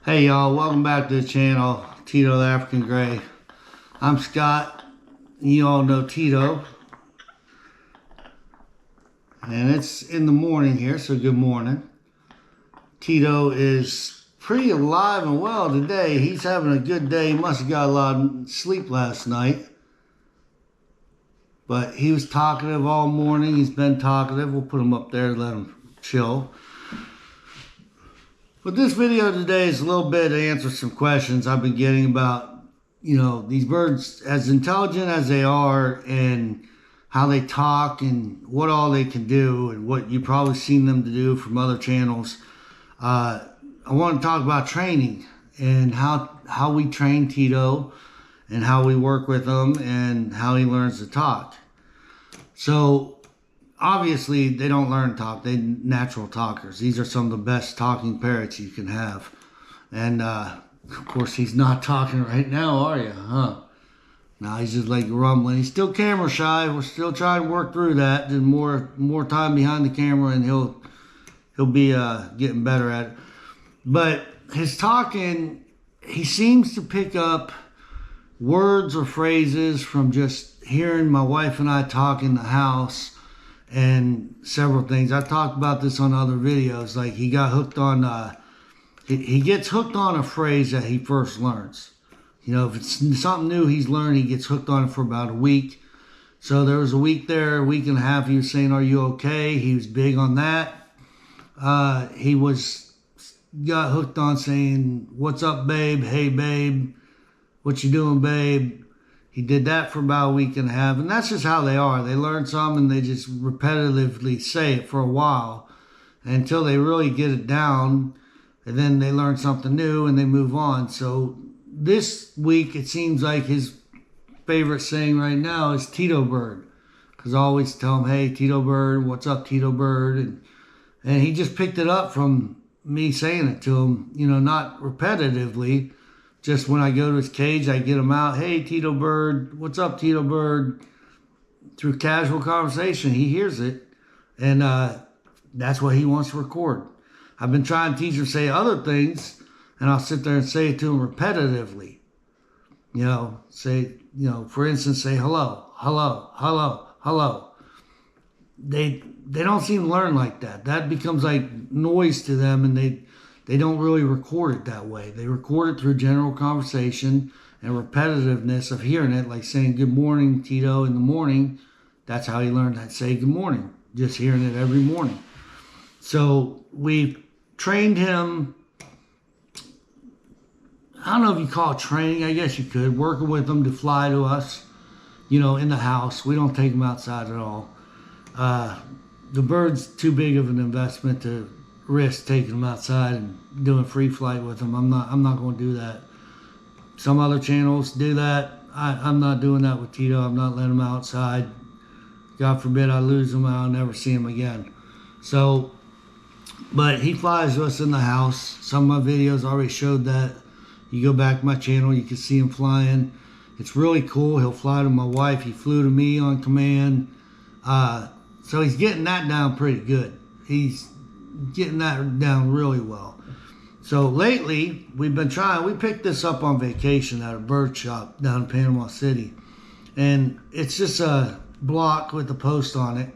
Hey y'all, welcome back to the channel, Tito the African Gray. I'm Scott, you all know Tito. And it's in the morning here, so good morning. Tito is pretty alive and well today. He's having a good day. He must have got a lot of sleep last night. But he was talkative all morning. He's been talkative. We'll put him up there to let him chill. But this video today is a little bit to answer some questions I've been getting about, these birds, as intelligent as they are and how they talk and what all they can do and what you've probably seen them to do from other channels. I want to talk about training and how we train Tito and how we work with him and how he learns to talk. So obviously, they don't learn to talk. They're natural talkers. These are some of the best talking parrots you can have. And, of course, he's not talking right now, are you? Huh? No, he's just like rumbling. He's still camera shy. We're still trying to work through that. There's more time behind the camera, and he'll be getting better at it. But his talking, he seems to pick up words or phrases from just hearing my wife and I talk in the house. And several things. I talked about this on other videos. Like he got hooked on, he gets hooked on a phrase that he first learns. If it's something new he's learned, he gets hooked on it for about a week. So there was a week there, a week and a half, he was saying, "Are you okay?" He was big on that. He got hooked on saying, "What's up, babe? Hey, babe. What you doing, babe?" He did that for about a week and a half, and that's just how they are. They learn something and they just repetitively say it for a while until they really get it down, and then they learn something new and they move on. So this week, it seems like his favorite saying right now is Tito Bird, because I always tell him, "Hey, Tito Bird, what's up, Tito Bird?" And he just picked it up from me saying it to him, not repetitively. Just when I go to his cage, I get him out. "Hey, Tito Bird. What's up, Tito Bird?" Through casual conversation, he hears it. And that's what he wants to record. I've been trying to teach him to say other things, and I'll sit there and say it to him repetitively. For instance, say hello, hello, hello, hello. They don't seem to learn like that. That becomes like noise to them, and they don't really record it that way. They record it through general conversation and repetitiveness of hearing it, like saying "Good morning, Tito" in the morning. That's how he learned to say good morning, just hearing it every morning. So we've trained him. I don't know if you call it training. I guess you could. Working with him to fly to us, in the house. We don't take him outside at all. The bird's too big of an investment to risk taking them outside and doing free flight with them. I'm not going to do that. Some other channels do that. I'm not doing that with Tito. I'm not letting him outside. God forbid I lose him. I'll never see him again. So, but he flies with us in the house. Some of my videos already showed that. You go back to my channel, you can see him flying. It's really cool. He'll fly to my wife. He flew to me on command. So he's getting that down pretty good. He's getting that down really well. So lately, we've been trying. We picked this up on vacation at a bird shop down in Panama City. And it's just a block with a post on it.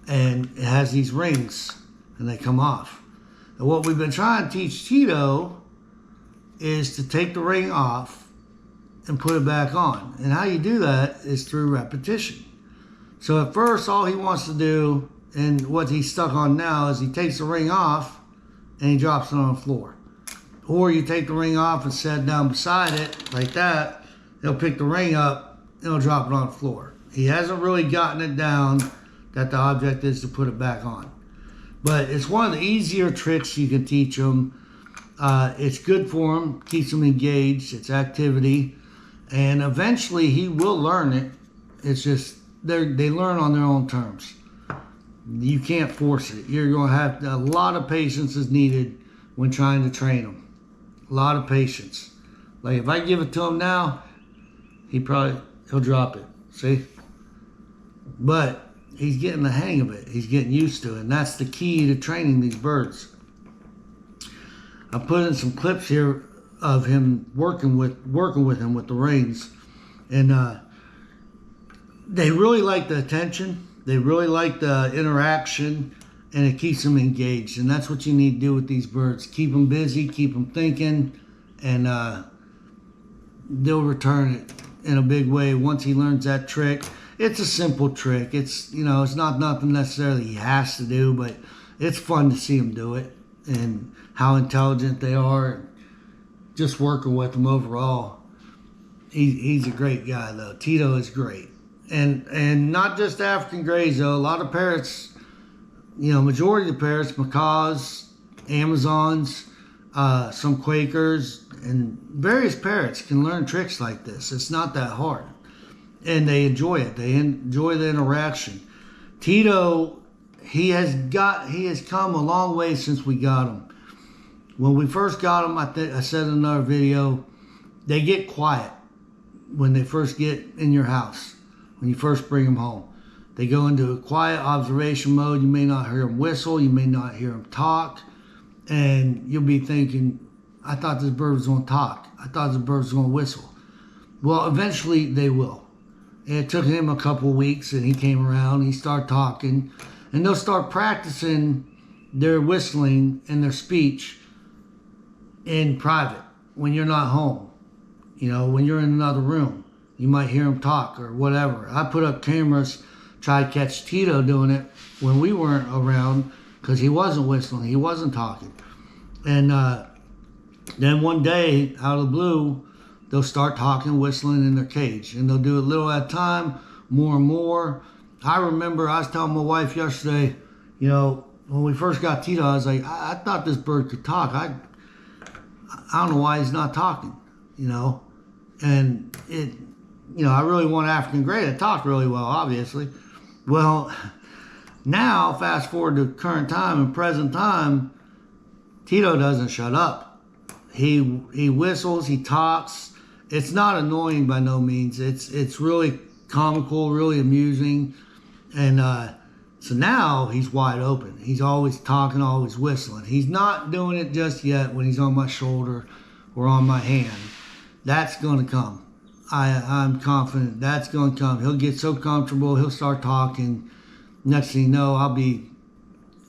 And it has these rings, and they come off. And what we've been trying to teach Tito is to take the ring off and put it back on. And how you do that is through repetition. So at first, all he wants to do, and what he's stuck on now, is he takes the ring off and he drops it on the floor. Or you take the ring off and set it down beside it like that. He'll pick the ring up and he'll drop it on the floor. He hasn't really gotten it down that the object is to put it back on. But it's one of the easier tricks you can teach him. It's good for him, keeps him engaged, it's activity. And eventually he will learn it. It's just, they learn on their own terms. You can't force it. You're going to have a lot of patience is needed when trying to train them. A lot of patience. Like if I give it to him now, he'll drop it. See? But he's getting the hang of it. He's getting used to it. And that's the key to training these birds. I put in some clips here of him working with him with the reins, and they really like the attention. They really like the interaction, and it keeps them engaged. And that's what you need to do with these birds. Keep them busy, keep them thinking, and they'll return it in a big way once he learns that trick. It's a simple trick. It's, you know, it's not nothing necessarily he has to do, but it's fun to see him do it and how intelligent they are. Just working with him overall. He's a great guy, though. Tito is great. And not just African Greys, though. A lot of parrots, you know, majority of the parrots, macaws, Amazons, some Quakers, and various parrots can learn tricks like this. It's not that hard. And they enjoy it. They enjoy the interaction. Tito, he has come a long way since we got him. When we first got him, I said in another video, they get quiet when they first get in your house. When you first bring them home, they go into a quiet observation mode. You may not hear them whistle. You may not hear them talk. And you'll be thinking, I thought this bird was going to talk. I thought this bird was going to whistle. Well, eventually they will. And it took him a couple of weeks, and he came around. He started talking. And they'll start practicing their whistling and their speech in private when you're not home. You know, when you're in another room. You might hear him talk or whatever. I put up cameras, try to catch Tito doing it when we weren't around because he wasn't whistling, he wasn't talking. And then one day, out of the blue, they'll start talking, whistling in their cage. And they'll do it little at a time, more and more. I remember I was telling my wife yesterday, you know, when we first got Tito, I was like, I thought this bird could talk. I don't know why he's not talking, you know. And it, you know, I really want African Grey to talk really well, obviously. Well, now, fast forward to current time and present time, Tito doesn't shut up. He whistles, he talks. It's not annoying by no means. It's really comical, really amusing. And so now he's wide open. He's always talking, always whistling. He's not doing it just yet when he's on my shoulder or on my hand. That's going to come. I'm confident that's going to come. He'll get so comfortable. He'll start talking. Next thing you know,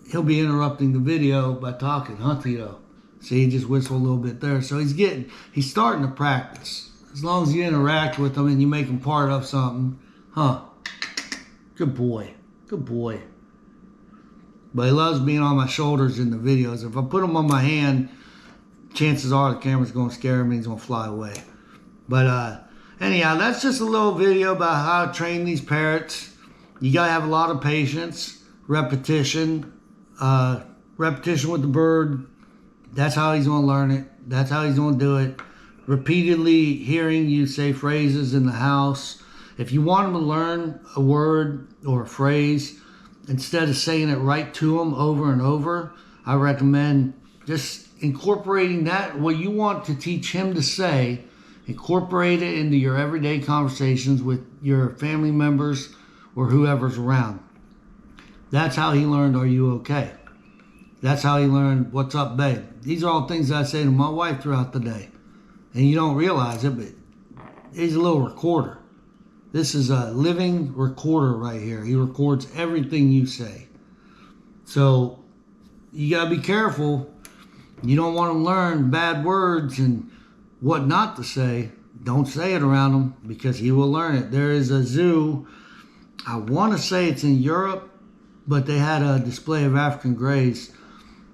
he'll be interrupting the video by talking, huh, Tito? See, he just whistled a little bit there. So he's starting to practice. As long as you interact with him and you make him part of something, huh? Good boy. Good boy. But he loves being on my shoulders in the videos. If I put him on my hand, chances are the camera's going to scare him and he's going to fly away. But anyhow, that's just a little video about how to train these parrots. You got to have a lot of patience, repetition with the bird. That's how he's going to learn it. That's how he's going to do it. Repeatedly hearing you say phrases in the house. If you want him to learn a word or a phrase, instead of saying it right to him over and over, I recommend just incorporating that, what you want to teach him to say, incorporate it into your everyday conversations with your family members or whoever's around. That's how he learned, are you okay? That's how he learned, what's up, babe? These are all things I say to my wife throughout the day. And you don't realize it, but he's a little recorder. This is a living recorder right here. He records everything you say. So you got to be careful. You don't want to learn bad words and what not to say. Don't say it around him because he will learn it. There is a zoo, I want to say it's in Europe, but they had a display of African Greys.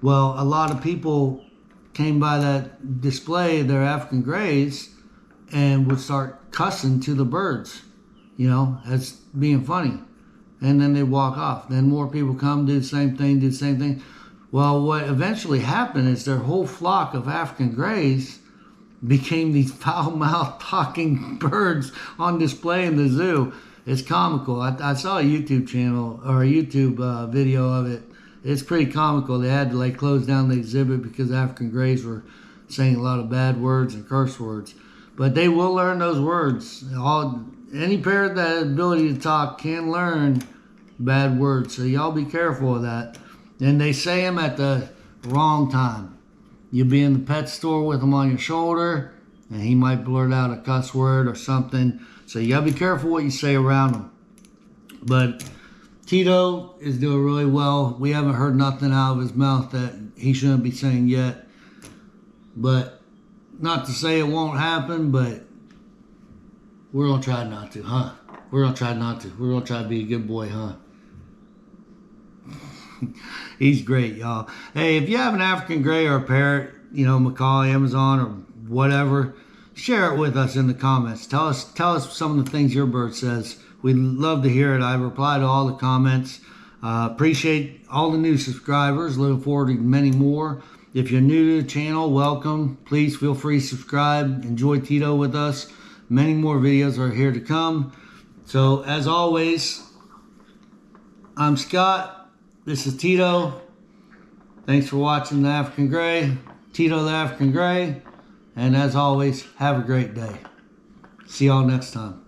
Well, a lot of people came by that display of their African Greys and would start cussing to the birds, you know, as being funny. And then they walk off. Then more people come, do the same thing. Well, what eventually happened is their whole flock of African Greys became these foul-mouthed talking birds on display in the zoo. It's comical. I saw a YouTube channel or a YouTube video of it. It's pretty comical. They had to like close down the exhibit because African Greys were saying a lot of bad words and curse words. But they will learn those words. Any parrot that has the ability to talk can learn bad words. So y'all be careful of that. And they say them at the wrong time. You'll be in the pet store with him on your shoulder, and he might blurt out a cuss word or something. So you gotta be careful what you say around him. But Tito is doing really well. We haven't heard nothing out of his mouth that he shouldn't be saying yet. But not to say it won't happen, but we're gonna try not to, huh? We're gonna try not to. We're gonna try to be a good boy, huh? He's great, y'all. Hey, if you have an African gray or a parrot, you know, macaw, Amazon, or whatever, share it with us in the comments. Tell us some of the things your bird says. We'd love to hear it. I reply to all the comments. Appreciate all the new subscribers. Looking forward to many more. If you're new to the channel, welcome. Please feel free to subscribe. Enjoy Tito with us. Many more videos are here to come. So, as always, I'm Scott. This is Tito. Thanks for watching the African Gray. Tito the African Gray. And as always, have a great day. See y'all next time.